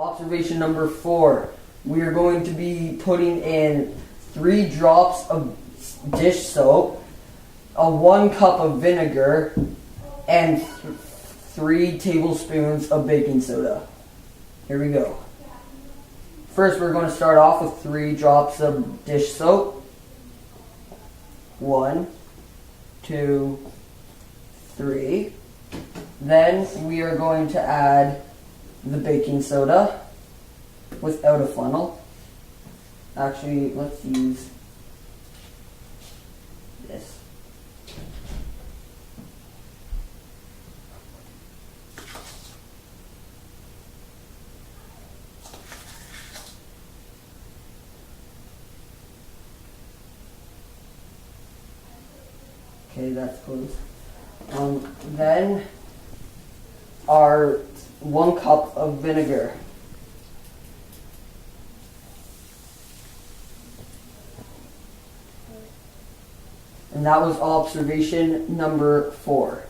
Observation number 4. We are going to be putting in 3 drops of dish soap, 1 cup of vinegar, and 3 tablespoons of baking soda. Here we go. First, we're going to start off with 3 drops of dish soap. 1, 2, 3. Then we are going to add the baking soda without a funnel. Actually, let's use this. Okay, that's close. Then our 1 cup of vinegar. And that was observation number 4.